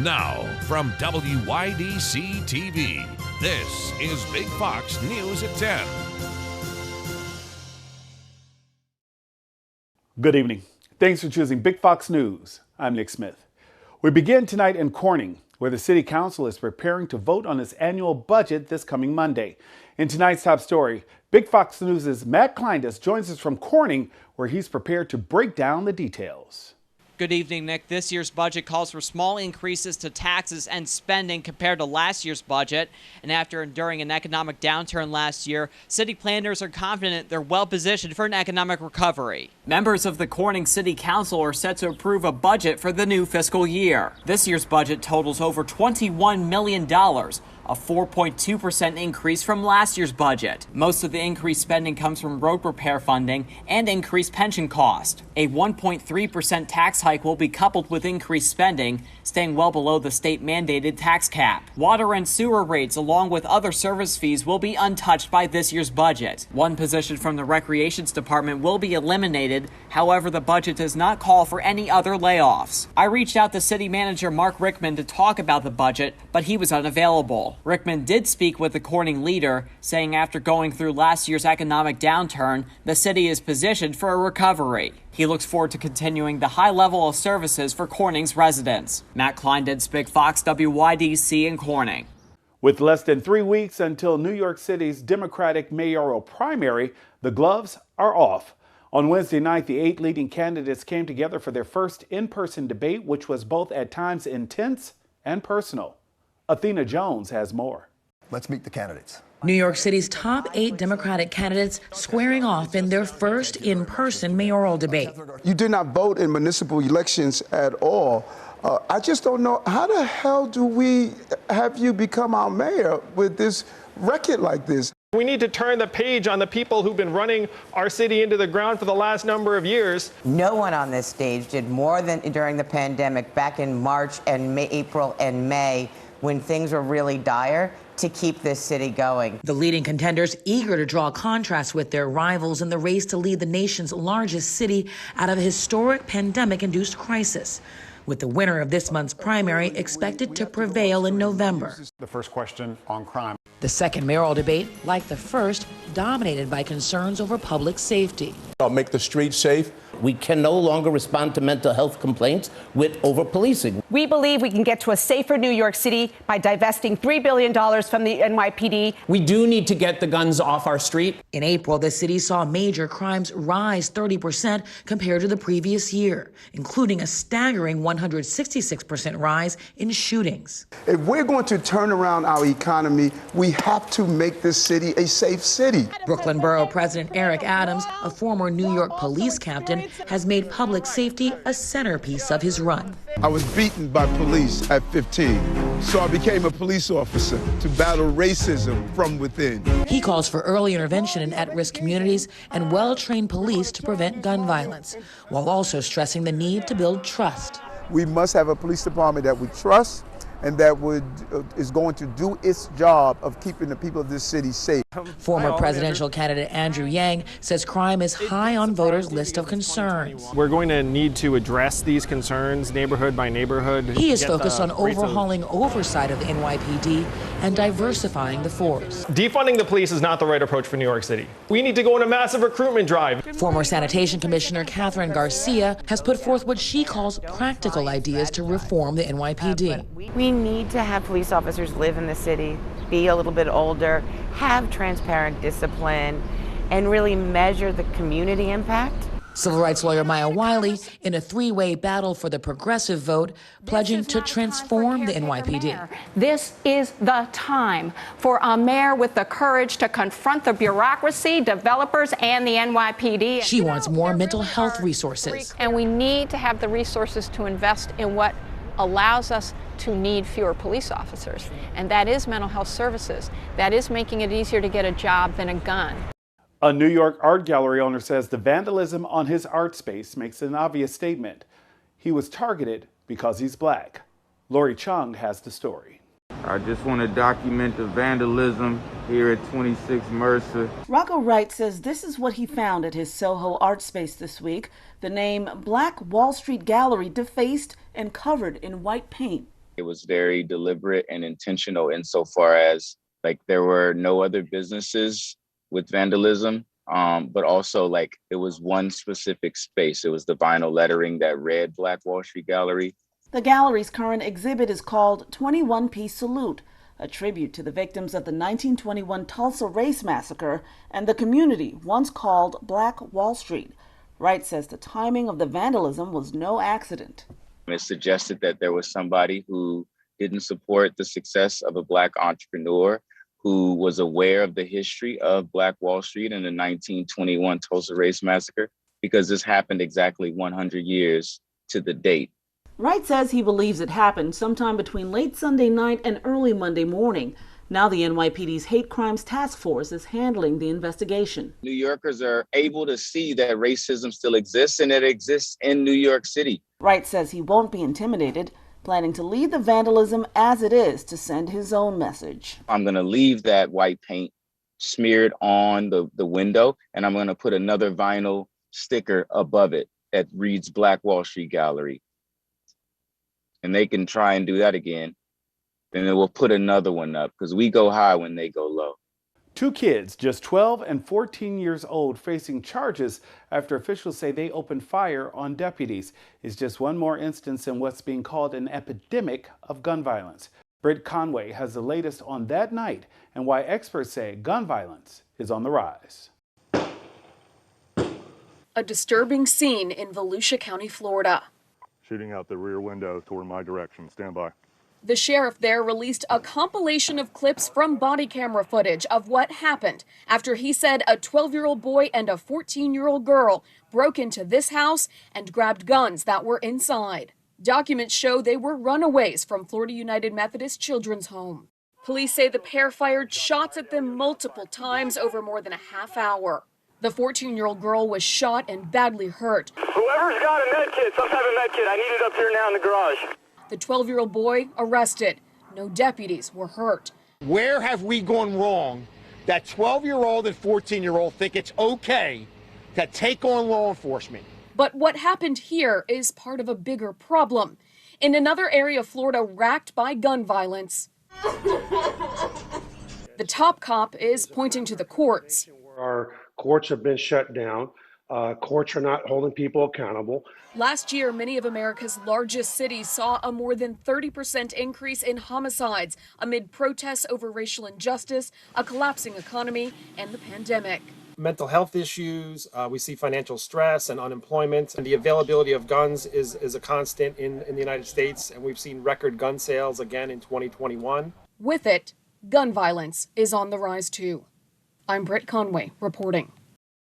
Now, from WYDC TV, this is Big Fox News at 10. Good evening. Thanks for choosing Big Fox News. I'm Nick Smith. We begin tonight in Corning, where the City Council is preparing to vote on its annual budget this coming Monday. In tonight's top story, Big Fox News' Matt Kleindus joins us from Corning, where he's prepared to break down the details. Good evening, Nick. This year's budget calls for small increases to taxes and spending compared to last year's budget. And after enduring an economic downturn last year, city planners are confident they're well positioned for an economic recovery. Members of the Corning City Council are set to approve a budget for the new fiscal year. This year's budget totals over $21 million. A 4.2% increase from last year's budget. Most of the increased spending comes from road repair funding and increased pension cost. A 1.3% tax hike will be coupled with increased spending, staying well below the state-mandated tax cap. Water and sewer rates, along with other service fees, will be untouched by this year's budget. One position from the Recreations Department will be eliminated. However, the budget does not call for any other layoffs. I reached out to City Manager Mark Rickman to talk about the budget, but he was unavailable. Rickman did speak with the Corning leader, saying after going through last year's economic downturn, the city is positioned for a recovery. He looks forward to continuing the high level of services for Corning's residents. Matt Kleindus, Big Fox, WYDC in Corning. With less than 3 weeks until New York City's Democratic mayoral primary, the gloves are off. On Wednesday night, the 8 leading candidates came together for their first in-person debate, which was both at times intense and personal. Athena Jones has more. Let's meet the candidates. New York City's top 8 Democratic candidates squaring off in their first in-person mayoral debate. You did not vote in municipal elections at all. I just don't know, how the hell do we have you become our mayor with this record like this? We need to turn the page on the people who've been running our city into the ground for the last number of years. No one on this stage did more than during the pandemic back in March and April and May, when things were really dire, to keep this city going. The leading contenders eager to draw contrast with their rivals in the race to lead the nation's largest city out of a historic pandemic-induced crisis, with the winner of this month's primary expected to prevail in November. The first question on crime. The second mayoral debate, like the first, dominated by concerns over public safety. I'll make the streets safe. We can no longer respond to mental health complaints with over-policing. We believe we can get to a safer New York City by divesting $3 billion from the NYPD. We do need to get the guns off our street. In April, the city saw major crimes rise 30% compared to the previous year, including a staggering 166% rise in shootings. If we're going to turn around our economy, we have to make this city a safe city. Brooklyn Borough President Eric Adams, a former New York police captain, has made public safety a centerpiece of his run. I was beaten by police at 15, so I became a police officer to battle racism from within. He calls for early intervention in at-risk communities and well-trained police to prevent gun violence, while also stressing the need to build trust. We must have a police department that we trust and that is going to do its job of keeping the people of this city safe. Former presidential candidate Andrew Yang says crime is high on voters' list of concerns. We're going to need to address these concerns neighborhood by neighborhood. He is focused on overhauling oversight of the NYPD and diversifying the force. Defunding the police is not the right approach for New York City. We need to go on a massive recruitment drive. Former Sanitation Commissioner Catherine Garcia has put forth what she calls practical ideas to reform the NYPD. We need to have police officers live in the city, be a little bit older, have transparent discipline, and really measure the community impact. Civil rights lawyer Maya Wiley, in a 3-way battle for the progressive vote, pledging to transform the NYPD. This is the time for a mayor with the courage to confront the bureaucracy, developers, and the NYPD. She wants more mental health resources. And we need to have the resources to invest in what allows us to need fewer police officers, and that is mental health services. That is making it easier to get a job than a gun. A New York art gallery owner says the vandalism on his art space makes an obvious statement. He was targeted because he's black. Lori Chung has the story. I just want to document the vandalism here at 26 Mercer. Rocco Wright says this is what he found at his Soho art space this week. The name Black Wall Street Gallery defaced and covered in white paint. It was very deliberate and intentional insofar as like there were no other businesses with vandalism, but also like it was one specific space. It was the vinyl lettering that read Black Wall Street Gallery. The gallery's current exhibit is called 21-Piece Salute, a tribute to the victims of the 1921 Tulsa Race Massacre and the community once called Black Wall Street. Wright says the timing of the vandalism was no accident. It suggested that there was somebody who didn't support the success of a Black entrepreneur who was aware of the history of Black Wall Street and the 1921 Tulsa Race Massacre, because this happened exactly 100 years to the date. Wright says he believes it happened sometime between late Sunday night and early Monday morning. Now the NYPD's Hate Crimes Task Force is handling the investigation. New Yorkers are able to see that racism still exists and it exists in New York City. Wright says he won't be intimidated, planning to leave the vandalism as it is to send his own message. I'm going to leave that white paint smeared on the window, and I'm going to put another vinyl sticker above it that reads Black Wall Street Gallery. And they can try and do that again. Then we'll put another one up because we go high when they go low. Two kids, just 12 and 14 years old, facing charges after officials say they opened fire on deputies, is just one more instance in what's being called an epidemic of gun violence. Britt Conway has the latest on that night and why experts say gun violence is on the rise. A disturbing scene in Volusia County, Florida. Shooting out the rear window toward my direction. Stand by. The sheriff there released a compilation of clips from body camera footage of what happened after he said a 12-year-old boy and a 14-year-old girl broke into this house and grabbed guns that were inside. Documents show they were runaways from Florida United Methodist Children's Home. Police say the pair fired shots at them multiple times over more than a half hour. The 14-year-old girl was shot and badly hurt. Whoever's got a med kit, some type of med kit, I need it up here now in the garage. The 12-year-old boy arrested. No deputies were hurt. Where have we gone wrong that 12-year-old and 14-year-old think it's okay to take on law enforcement? But what happened here is part of a bigger problem. In another area of Florida racked by gun violence, the top cop is pointing to the courts. Our courts have been shut down. Courts are not holding people accountable. Last year, many of America's largest cities saw a more than 30% increase in homicides amid protests over racial injustice, a collapsing economy, and the pandemic. Mental health issues, we see financial stress and unemployment, and the availability of guns is a constant in the United States, and we've seen record gun sales again in 2021. With it, gun violence is on the rise too. I'm Britt Conway reporting.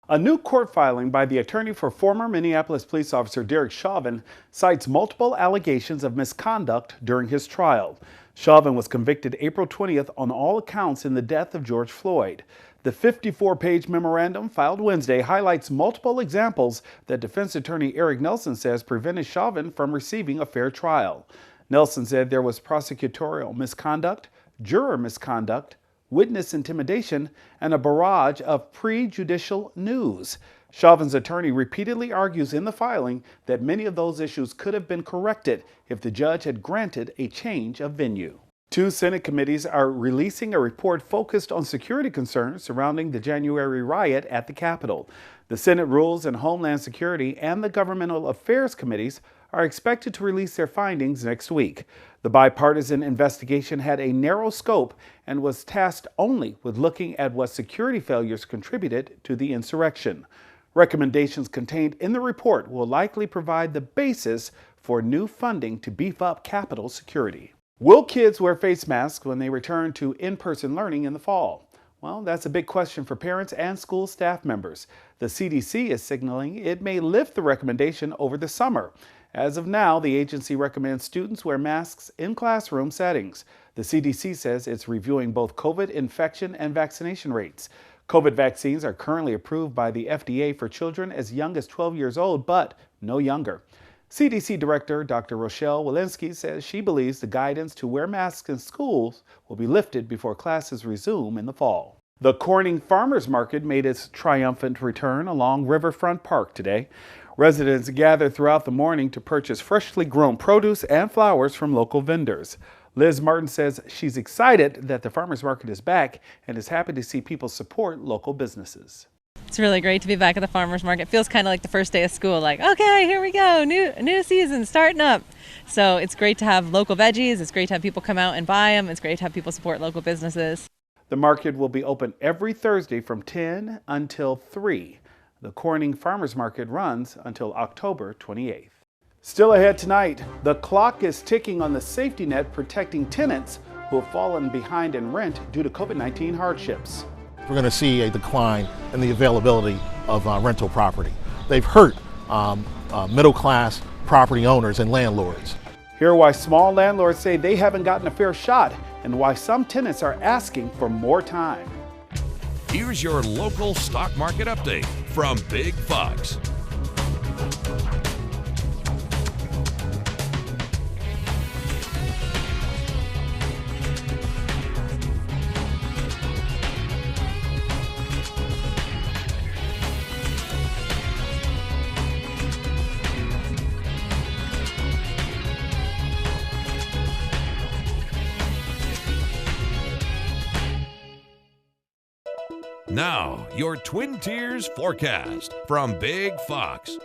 A new court filing by the attorney for former Minneapolis police officer Derek Chauvin cites multiple allegations of misconduct during his trial. Chauvin was convicted April 20th on all accounts in the death of George Floyd. The 54-page memorandum filed Wednesday highlights multiple examples that defense attorney Eric Nelson says prevented Chauvin from receiving a fair trial. Nelson said there was prosecutorial misconduct, juror misconduct, witness intimidation, and a barrage of prejudicial news. Chauvin's attorney repeatedly argues in the filing that many of those issues could have been corrected if the judge had granted a change of venue. Two Senate committees are releasing a report focused on security concerns surrounding the January riot at the Capitol. The Senate Rules and Homeland Security and the Governmental Affairs Committees are expected to release their findings next week. The bipartisan investigation had a narrow scope and was tasked only with looking at what security failures contributed to the insurrection. Recommendations contained in the report will likely provide the basis for new funding to beef up Capitol security. Will kids wear face masks when they return to in-person learning in the fall? Well, that's a big question for parents and school staff members. The CDC is signaling it may lift the recommendation over the summer. As of now, the agency recommends students wear masks in classroom settings. The CDC says it's reviewing both COVID infection and vaccination rates. COVID vaccines are currently approved by the FDA for children as young as 12 years old, but no younger. CDC Director Dr. Rochelle Walensky says she believes the guidance to wear masks in schools will be lifted before classes resume in the fall. The Corning Farmers Market made its triumphant return along Riverfront Park today. Residents gather throughout the morning to purchase freshly grown produce and flowers from local vendors. Liz Martin says she's excited that the farmers market is back and is happy to see people support local businesses. It's really great to be back at the farmers market. It feels kind of like the first day of school, like, okay, here we go, new season starting up. So it's great to have local veggies. It's great to have people come out and buy them. It's great to have people support local businesses. The market will be open every Thursday from 10 until 3. The Corning Farmers Market runs until October 28th. Still ahead tonight, the clock is ticking on the safety net protecting tenants who have fallen behind in rent due to COVID-19 hardships. We're going to see a decline in the availability of rental property. They've hurt middle-class property owners and landlords. Hear why small landlords say they haven't gotten a fair shot and why some tenants are asking for more time. Here's your local stock market update from Big Fox. Now, your Twin Tiers forecast from Big Fox.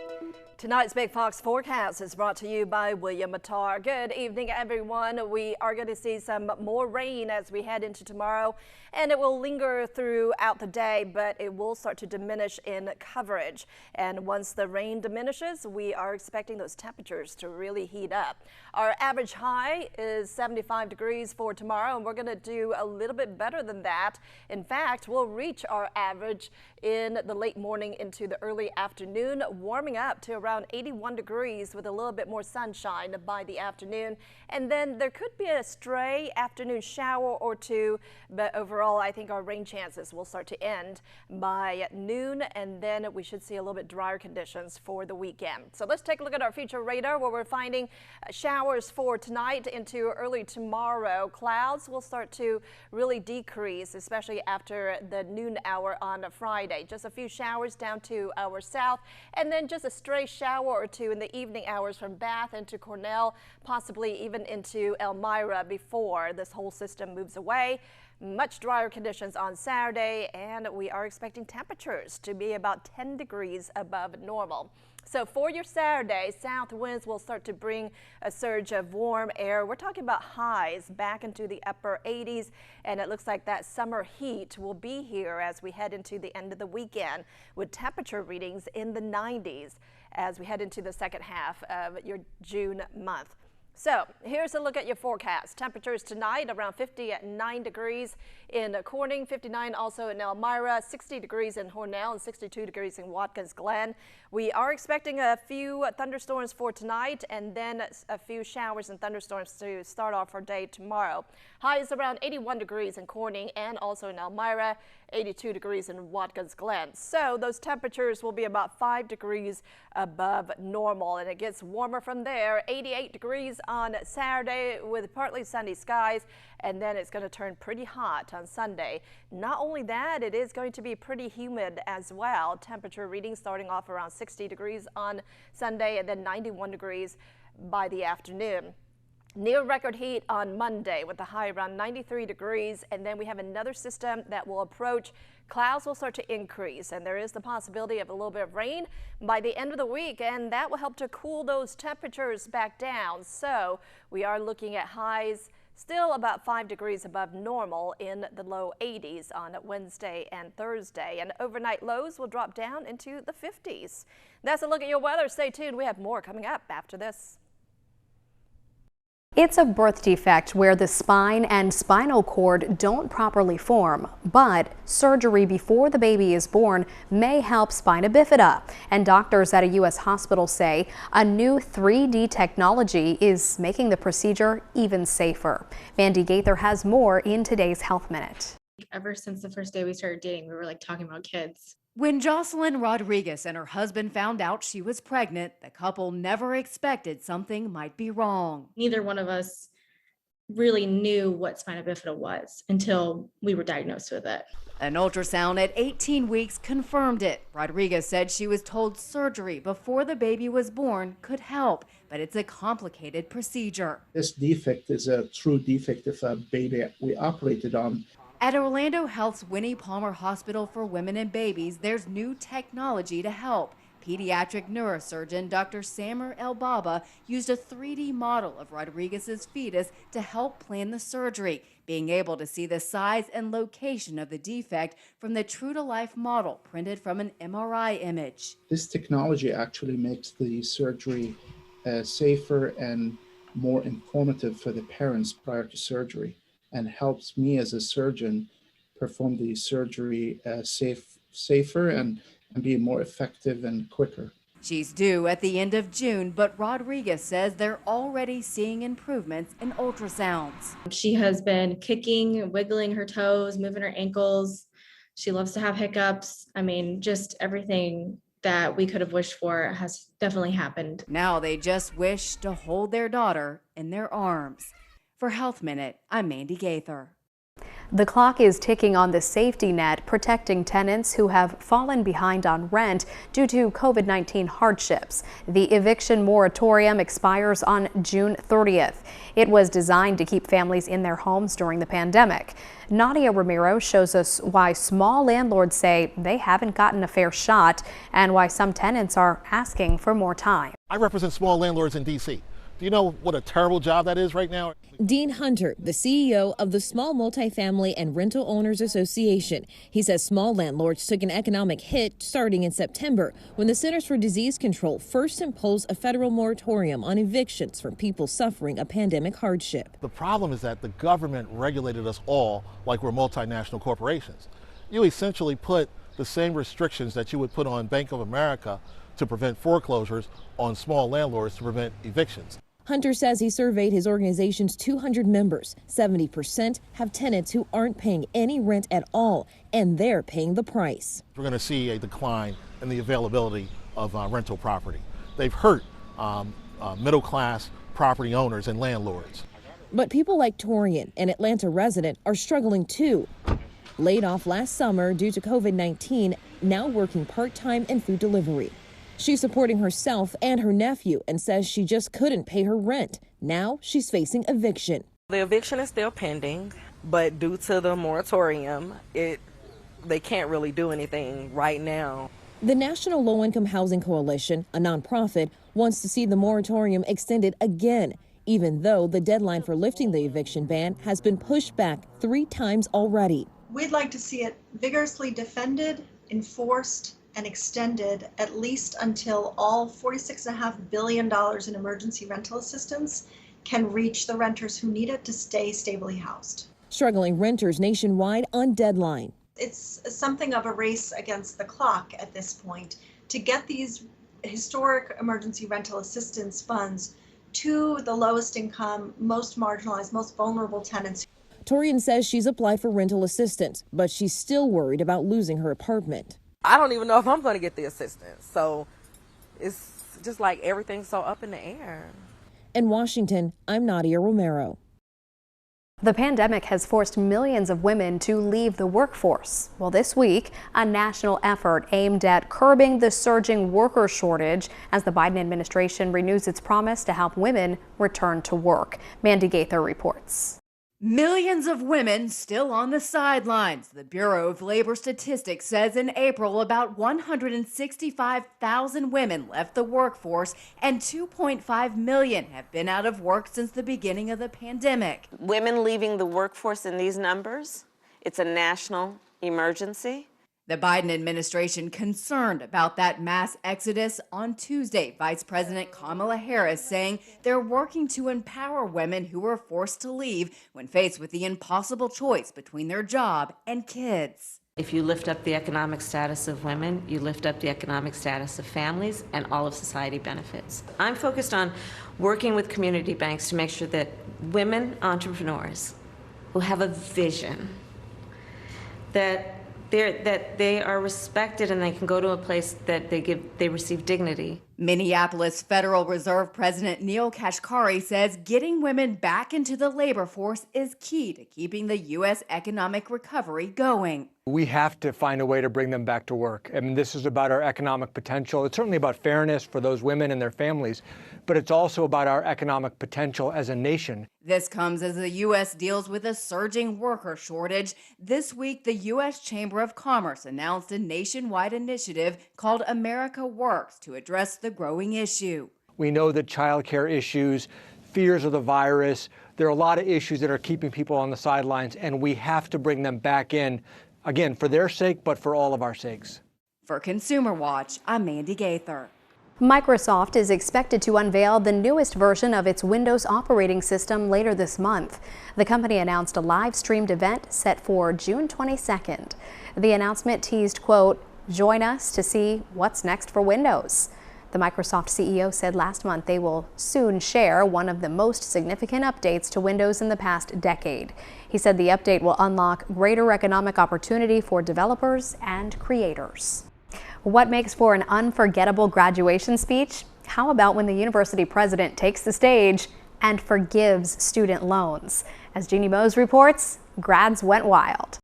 Tonight's Big Fox forecast is brought to you by William Mattar. Good evening, everyone. We are going to see some more rain as we head into tomorrow, and it will linger throughout the day, but it will start to diminish in coverage. And once the rain diminishes, we are expecting those temperatures to really heat up. Our average high is 75 degrees for tomorrow, and we're going to do a little bit better than that. In fact, we'll reach our average in the late morning into the early afternoon, warming up to around 81 degrees with a little bit more sunshine by the afternoon. And then there could be a stray afternoon shower or two, but overall I think our rain chances will start to end by noon, and then we should see a little bit drier conditions for the weekend. So let's take a look at our future radar, where we're finding showers for tonight into early tomorrow. Clouds will start to really decrease, especially after the noon hour on Friday. Just a few showers down to our south, and then just a stray shower or two in the evening hours from Bath into Cornell, possibly even into Elmira before this whole system moves away. Much drier conditions on Saturday, and we are expecting temperatures to be about 10 degrees above normal. So for your Saturday, south winds will start to bring a surge of warm air. We're talking about highs back into the upper 80s, and it looks like that summer heat will be here as we head into the end of the weekend, with temperature readings in the 90s as we head into the second half of your June month. So here's a look at your forecast. Temperatures tonight around 59 degrees in Corning, 59 also in Elmira, 60 degrees in Hornell, and 62 degrees in Watkins Glen. We are expecting a few thunderstorms for tonight, and then a few showers and thunderstorms to start off our day tomorrow. Highs around 81 degrees in Corning and also in Elmira, 82 degrees in Watkins Glen. So those temperatures will be about 5 degrees above normal, and it gets warmer from there. 88 degrees on Saturday with partly sunny skies, and then it's going to turn pretty hot on Sunday. Not only that, it is going to be pretty humid as well. Temperature readings starting off around 60 degrees on Sunday, and then 91 degrees by the afternoon. Near record heat on Monday with a high around 93 degrees, and then we have another system that will approach. Clouds will start to increase, and there is the possibility of a little bit of rain by the end of the week, and that will help to cool those temperatures back down. So we are looking at highs still about 5 degrees above normal in the low 80s on Wednesday and Thursday, and overnight lows will drop down into the 50s. That's a look at your weather. Stay tuned. We have more coming up after this. It's a birth defect where the spine and spinal cord don't properly form, but surgery before the baby is born may help spina bifida. And doctors at a U.S. hospital say a new 3D technology is making the procedure even safer. Mandy Gaither has more in today's Health Minute. Ever since the first day we started dating, we were like talking about kids. When Jocelyn Rodriguez and her husband found out she was pregnant, the couple never expected something might be wrong. Neither one of us really knew what spina bifida was until we were diagnosed with it. An ultrasound at 18 weeks confirmed it. Rodriguez said she was told surgery before the baby was born could help, but it's a complicated procedure. This defect is a true defect of a baby we operated on. At Orlando Health's Winnie Palmer Hospital for Women and Babies, there's new technology to help. Pediatric neurosurgeon Dr. Samer El Baba used a 3D model of Rodriguez's fetus to help plan the surgery, being able to see the size and location of the defect from the true-to-life model printed from an MRI image. This technology actually makes the surgery safer and more informative for the parents prior to surgery, and helps me as a surgeon perform the surgery safer and be more effective and quicker. She's due at the end of June, but Rodriguez says they're already seeing improvements in ultrasounds. She has been kicking, wiggling her toes, moving her ankles. She loves to have hiccups. I mean, just everything that we could have wished for has definitely happened. Now they just wish to hold their daughter in their arms. For Health Minute, I'm Mandy Gaither. The clock is ticking on the safety net protecting tenants who have fallen behind on rent due to COVID-19 hardships. The eviction moratorium expires on June 30th. It was designed to keep families in their homes during the pandemic. Nadia Romero shows us why small landlords say they haven't gotten a fair shot and why some tenants are asking for more time. I represent small landlords in D.C. Do you know what a terrible job that is right now? Dean Hunter, the CEO of the Small Multifamily and Rental Owners Association. He says small landlords took an economic hit starting in September when the Centers for Disease Control first imposed a federal moratorium on evictions for people suffering a pandemic hardship. The problem is that the government regulated us all like we're multinational corporations. You essentially put the same restrictions that you would put on Bank of America to prevent foreclosures on small landlords to prevent evictions. Hunter says he surveyed his organization's 200 members. 70% have tenants who aren't paying any rent at all, and they're paying the price. We're going to see a decline in the availability of rental property. They've hurt middle-class property owners and landlords. But people like Torian, an Atlanta resident, are struggling too. Laid off last summer due to COVID-19, now working part-time in food delivery. She's supporting herself and her nephew and says she just couldn't pay her rent. Now she's facing eviction. The eviction is still pending, but due to the moratorium, they can't really do anything right now. The National Low-Income Housing Coalition, a nonprofit, wants to see the moratorium extended again, even though the deadline for lifting the eviction ban has been pushed back 3 times already. We'd like to see it vigorously defended, enforced, and extended at least until all $46.5 billion in emergency rental assistance can reach the renters who need it to stay stably housed. Struggling renters nationwide on deadline. It's something of a race against the clock at this point to get these historic emergency rental assistance funds to the lowest income, most marginalized, most vulnerable tenants. Torian says she's applied for rental assistance, but she's still worried about losing her apartment. I don't even know if I'm going to get the assistance. So it's just like everything's so up in the air. In Washington, I'm Nadia Romero. The pandemic has forced millions of women to leave the workforce. Well, this week, a national effort aimed at curbing the surging worker shortage as the Biden administration renews its promise to help women return to work. Mandy Gaither reports. Millions of women still on the sidelines. The Bureau of Labor Statistics says in April about 165,000 women left the workforce and 2.5 million have been out of work since the beginning of the pandemic. Women leaving the workforce in these numbers, it's a national emergency. The Biden administration concerned about that mass exodus. On Tuesday, Vice President Kamala Harris saying they're working to empower women who were forced to leave when faced with the impossible choice between their job and kids. If you lift up the economic status of women, you lift up the economic status of families, and all of society benefits. I'm focused on working with community banks to make sure that women entrepreneurs who have a vision, that they are respected and they can go to a place that they receive dignity. Minneapolis Federal Reserve President Neil Kashkari says getting women back into the labor force is key to keeping the U.S. economic recovery going. We have to find a way to bring them back to work. I mean, this is about our economic potential. It's certainly about fairness for those women and their families, but it's also about our economic potential as a nation. This comes as the U.S. deals with a surging worker shortage. This week, the U.S. Chamber of Commerce announced a nationwide initiative called America Works to address the growing issue. We know that childcare issues, fears of the virus, there are a lot of issues that are keeping people on the sidelines, and we have to bring them back in, again, for their sake, but for all of our sakes. For Consumer Watch, I'm Mandy Gaither. Microsoft is expected to unveil the newest version of its Windows operating system later this month. The company announced a live-streamed event set for June 22nd. The announcement teased, quote, "Join us to see what's next for Windows." The Microsoft CEO said last month they will soon share one of the most significant updates to Windows in the past decade. He said the update will unlock greater economic opportunity for developers and creators. What makes for an unforgettable graduation speech? How about when the university president takes the stage and forgives student loans? As Jeannie Mose reports, grads went wild.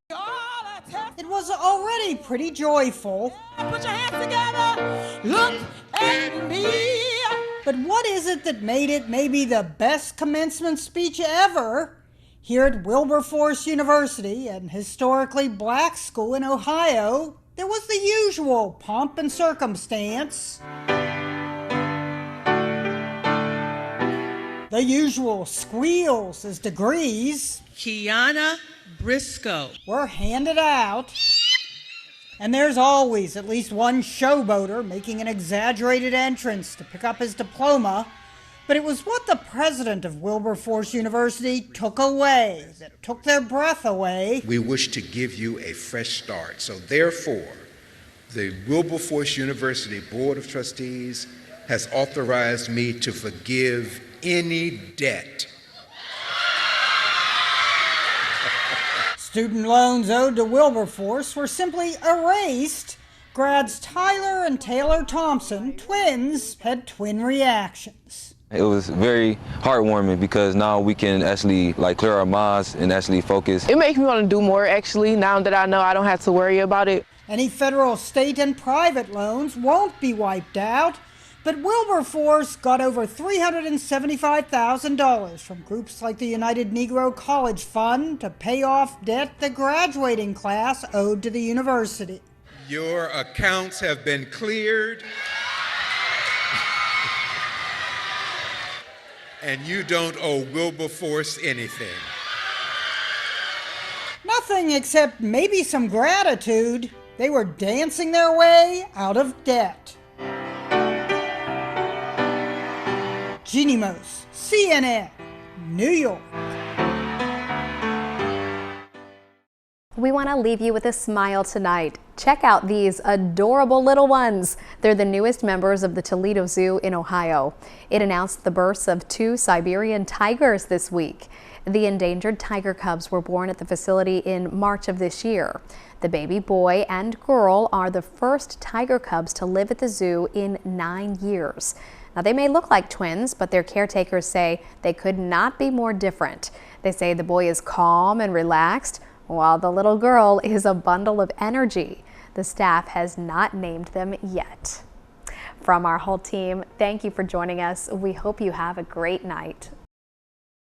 It was already pretty joyful. Put your hands together, look at me. But what is it that made it maybe the best commencement speech ever? Here at Wilberforce University, an historically black school in Ohio, there was the usual pomp and circumstance. The usual squeals as degrees, Kiana Briscoe, were handed out. And there's always at least one showboater making an exaggerated entrance to pick up his diploma. But it was what the president of Wilberforce University took away that took their breath away. We wish to give you a fresh start. So therefore, the Wilberforce University Board of Trustees has authorized me to forgive any debt. Student loans owed to Wilberforce were simply erased. Grads Tyler and Taylor Thompson, twins, had twin reactions. It was very heartwarming because now we can actually clear our minds and actually focus. It makes me want to do more actually, now that I know I don't have to worry about it. Any federal, state, and private loans won't be wiped out, but Wilberforce got over $375,000 from groups like the United Negro College Fund to pay off debt the graduating class owed to the university. Your accounts have been cleared. And you don't owe Wilberforce anything. Nothing except maybe some gratitude. They were dancing their way out of debt. Jeannie Mose, CNN, New York. We want to leave you with a smile tonight. Check out these adorable little ones. They're the newest members of the Toledo Zoo in Ohio. It announced the births of 2 Siberian tigers this week. The endangered tiger cubs were born at the facility in March of this year. The baby boy and girl are the first tiger cubs to live at the zoo in 9 years. Now, they may look like twins, but their caretakers say they could not be more different. They say the boy is calm and relaxed, while the little girl is a bundle of energy. The staff has not named them yet. From our whole team, thank you for joining us. We hope you have a great night.